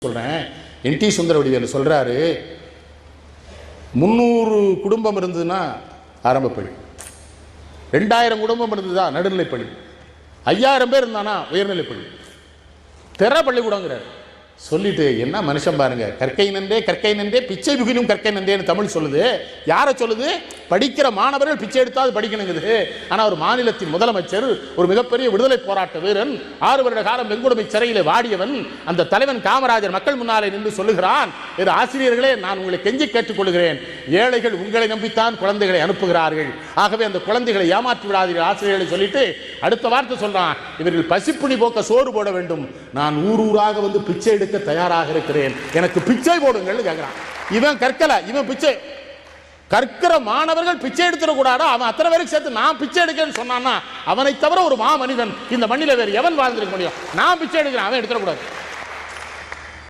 சொல்றேன். என்டி சுந்தரவடிவேலு சொல்றாரு, 300 குடும்பம் இருந்ததுன்னா ஆரம்ப பள்ளி, 2000 குடும்பம் இருந்ததா நடுநிலைப்பள்ளி, 5000 பேர் இருந்தானா உயர்நிலைப்பள்ளி, திற பள்ளிக்கூடங்கிறார். சொல்லிட்டு என்ன மனுஷன் பாருங்க, கற்கை நன்றே பிச்சை புகினும் கற்கை நன்றேன்னு தமிழ் சொல்லுது. யாரை சொல்லுது? படிக்கிற மாணவர்கள் பிச்சை எடுத்தாது படிக்கணுங்குது. ஆனால் ஒரு மாநிலத்தின் முதலமைச்சர், ஒரு மிகப்பெரிய விடுதலை போராட்ட வீரன், 6 வருட காலம் வெங்குடுமை சிறையில் வாடியவன், அந்த தலைவன் காமராஜர் மக்கள் முன்னாலே நின்று சொல்லுகிறான், ஆசிரியர்களே நான் உங்களை கெஞ்சி கேட்டுக்கொள்கிறேன், ஏழைகள் உங்களை நம்பித்தான் குழந்தைகளை அனுப்புகிறார்கள், ஆகவே அந்த குழந்தைகளை ஏமாற்றி விடாதீர்கள் ஆசிரியர்களை சொல்லிட்டு அடுத்த வார்த்தை சொல்றான், இவர்கள் பசிப்புணி போக்க சோறு போட வேண்டும், நான் ஊராக வந்து பிச்சை எடுக்க தயாராக இருக்கிறேன், எனக்கு பிச்சை போடுங்கள் கேட்கிறான். இவன் கற்கல, இவன் பிச்சை கற்கிற மாணவர்கள் பிச்சை எடுத்துடக்கூடாது. அவன் அத்தனை பேருக்கு சேர்த்து நான் பிச்சை எடுக்கிறேன்னு சொன்னான்னா அவனை தவிர ஒரு மாமனிதன் இந்த மண்ணில வேறு எவன் வாழ்ந்திருக்க முடியும்? நான் பிச்சை எடுக்கிறேன், அவன் எடுத்துடக்கூடாது.